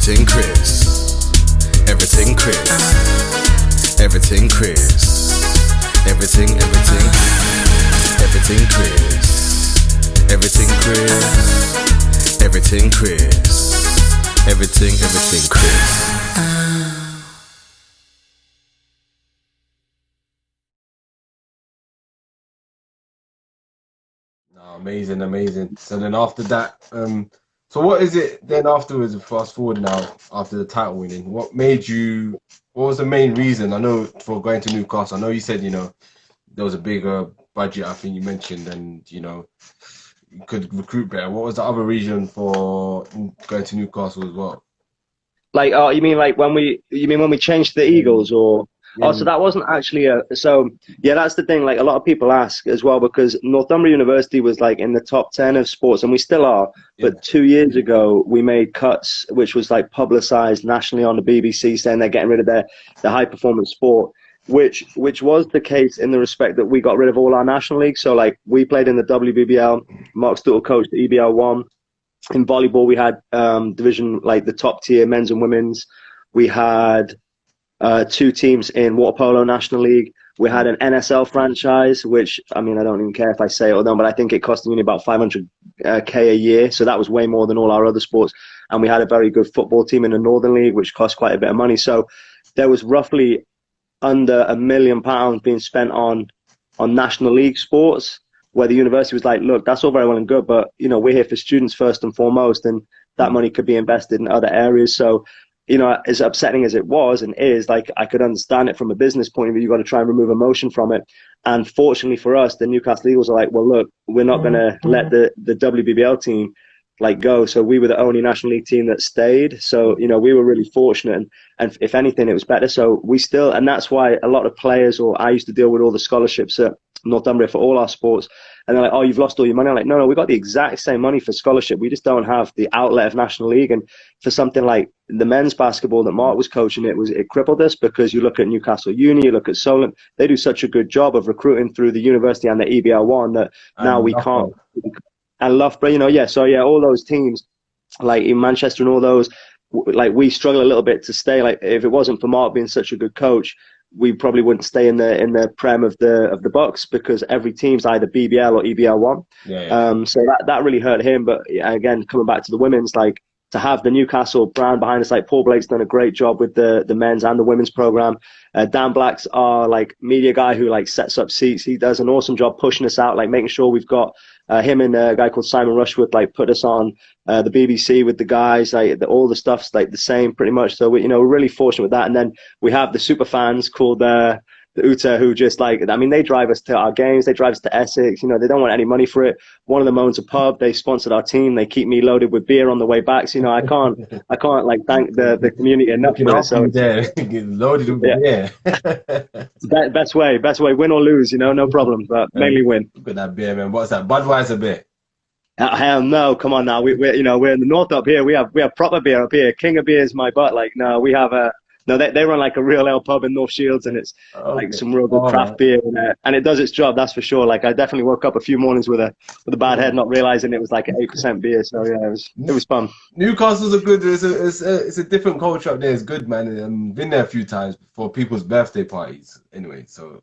Everything Chris. Everything Chris. Everything Chris. Everything, everything. Everything Chris. Everything Chris. Everything Chris. Everything Chris. Amazing, amazing. So then after that, so what is it then afterwards, fast forward now, after the title winning, what was the main reason, I know, for going to Newcastle? I know you said, there was a bigger budget, I think you mentioned, and, you could recruit better. What was the other reason for going to Newcastle as well? Like, oh, you mean when we changed to the Eagles, or? Yeah. Oh, so that wasn't actually yeah, that's the thing. Like, a lot of people ask as well, because Northumbria University was like in the top 10 of sports, and we still are. Yeah. But 2 years ago, we made cuts, which was like publicized nationally on the BBC, saying they're getting rid of the high performance sport, which was the case in the respect that we got rid of all our national leagues. So like, we played in the WBBL. Mark Stuttle coached the EBL 1. In volleyball, we had division, like the top tier men's and women's. We had 2 teams in water polo national league. We had an NSL franchise, which, I mean, I don't even care if I say it or not, but I think it cost me about 500K a year. So that was way more than all our other sports. And we had a very good football team in the Northern League, which cost quite a bit of money. So there was roughly under £1 million being spent on national league sports, where the university was like, look, that's all very well and good, but, we're here for students first and foremost, and that money could be invested in other areas. So, as upsetting as it was and is, like, I could understand it from a business point of view. You've got to try and remove emotion from it. And fortunately for us, the Newcastle Eagles are like, well, look, we're not going to let the WBBL team go. So we were the only National League team that stayed. So, we were really fortunate. And if anything, it was better. So we still, and that's why a lot of players, or I used to deal with all the scholarships at Northumbria for all our sports. And they're like, oh, you've lost all your money. I'm like, no, we got the exact same money for scholarship. We just don't have the outlet of National League. And for something like the men's basketball that Mark was coaching, it crippled us, because you look at Newcastle Uni, you look at Solent, they do such a good job of recruiting through the university and the EBL 1 that now we can't. And Loughborough, yeah. So yeah, all those teams, like in Manchester and all those, like, we struggle a little bit to stay. Like, if it wasn't for Mark being such a good coach, we probably wouldn't stay in the Prem of the Bucks, because every team's either BBL or EBL 1. Yeah. So that really hurt him. But again, coming back to the women's, like, to have the Newcastle brand behind us, like Paul Blake's done a great job with the men's and the women's program. Dan Black's our like media guy who like sets up seats. He does an awesome job pushing us out, like making sure we've got him and a guy called Simon Rushwood like put us on the BBC with the guys. Like all the stuff's like the same pretty much. So we're really fortunate with that. And then we have the super fans called the Uta, who just like, I mean, they drive us to our games, they drive us to Essex, they don't want any money for it. One of them owns a pub, they sponsored our team, they keep me loaded with beer on the way back. So, I can't like thank the community enough for it. So getting loaded with beer. Best way, win or lose, no problem, but mainly win. Look at that beer, man. What's that? Budweiser beer? Hell no, come on now. We're in the north up here. We have proper beer up here. King of beer is my butt. Like, no, we have they run like a real ale pub in North Shields, and it's like some real good craft beer, and it does its job, that's for sure. Like, I definitely woke up a few mornings with a bad head, not realizing it was like an 8% beer. So yeah, it was fun. Newcastle's it's a different culture up there. It's good, man. Been there a few times for people's birthday parties. Anyway, so.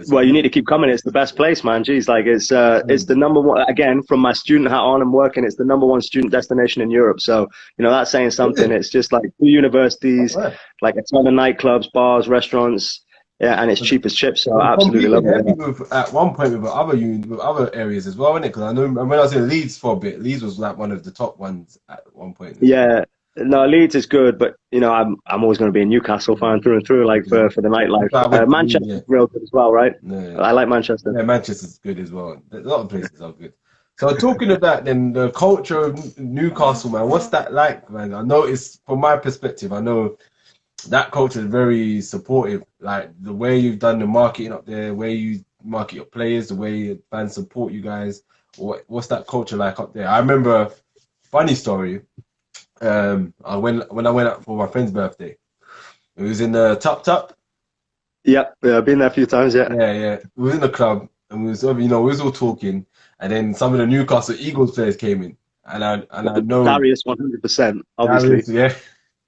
Well, you need to keep coming. It's the best place, man. Jeez, like it's the number one, again, from my student hat on and working, it's the number one student destination in Europe. So, that's saying something. It's just like 2 universities, like a ton of nightclubs, bars, restaurants. Yeah, and it's cheap as chips. So I absolutely love it. At one point with other areas as well, isn't it? Because I know when I was in Leeds for a bit, Leeds was like one of the top ones at one point. Yeah. No, Leeds is good, but I'm always going to be a Newcastle fan through and through, like for the nightlife. Manchester's real good as well, right? Yeah. I like Manchester. Yeah, Manchester's good as well. A lot of places are good. So talking about then the culture of Newcastle, man, what's that like, man? I know from my perspective, I know that culture is very supportive. Like the way you've done the marketing up there, where you market your players, the way your fans support you guys. What's that culture like up there? I remember, funny story. When I went out for my friend's birthday, it was in the Top. Yeah, I've been there a few times. Yeah. We was in the club, and we was all talking, and then some of the Newcastle Eagles players came in, and I know Darius 100%, obviously. Darius,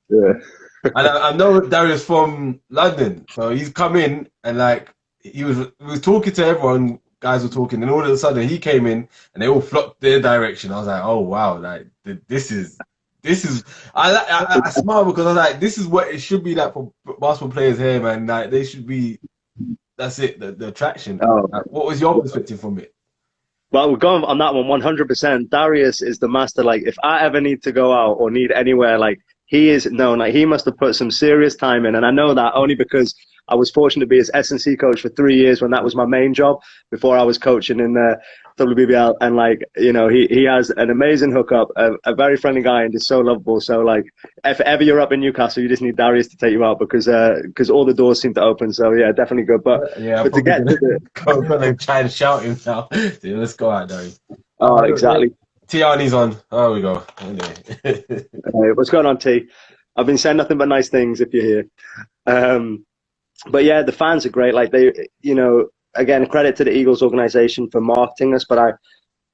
Yeah. And I know Darius from London, so he's come in and like he was talking to everyone. Guys were talking, and all of a sudden he came in and they all flocked their direction. I was like, oh wow, like this is. I smile because I was like, this is what it should be like for basketball players here, man. Like they should be. That's it, the attraction. Like, what was your perspective from it? Well, we're going on that one 100%. Darius is the master. Like, if I ever need to go out or need anywhere, like, he is known. Like, he must have put some serious time in. And I know that only because I was fortunate to be his S&C coach for 3 years when that was my main job before I was coaching in the WBBL. And, like, you know, he has an amazing hookup, a very friendly guy, and just so lovable. So, like, if ever you're up in Newcastle, you just need Darius to take you out because all the doors seem to open. So, yeah, definitely good. But, yeah, but to get to the... I'm going to try and shout him now. Dude, let's go out, Darius. Oh, exactly. Tiani's on. Oh, we go. Hey, what's going on, T? I've been saying nothing but nice things if you're here. But yeah, the fans are great. Like they, you know, again, credit to the Eagles organization for marketing us. But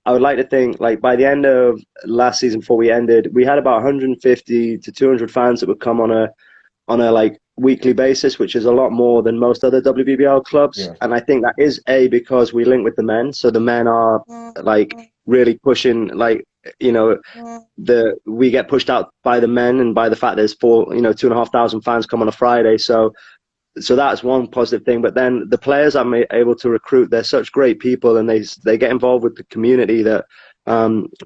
I would like to think like by the end of last season, before we ended, we had about 150 to 200 fans that would come on a like weekly basis, which is a lot more than most other WBBL clubs. Yeah. And I think that is because we link with the men. So the men are like really pushing, like, you know, we get pushed out by the men and by the fact there's 2,500 fans come on a Friday. So that's one positive thing. But then the players I'm able to recruit, they're such great people, and they get involved with the community that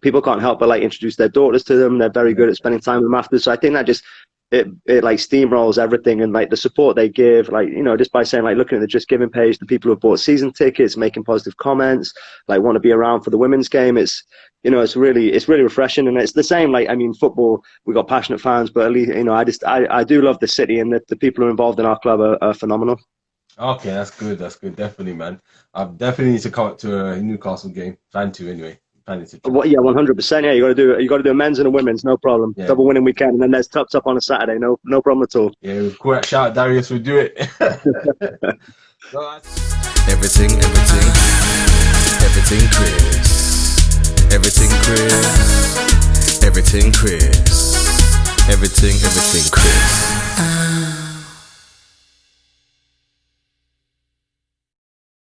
people can't help but like introduce their daughters to them. They're very good at spending time with them after. So I think that just it like steamrolls everything, and like the support they give, like, you know, just by saying, like, looking at the Just Giving page, the people who have bought season tickets, making positive comments, like want to be around for the women's game. It's, you know, it's really refreshing. And it's the same, like, I mean, football, we got passionate fans, but at least, you know, I do love the city, and the people who are involved in our club are phenomenal. Okay, that's good. That's good. Definitely, man. I definitely need to come up to a Newcastle game. Plan to anyway. Well, yeah, 100%. Yeah, you got to do a men's and a women's, no problem. Yeah. Double winning weekend, and then there's tups up on a Saturday, no problem at all. Yeah, cool. Shout out Darius, we'll do it. Everything Chris. Everything Chris. Everything Chris. Everything Chris.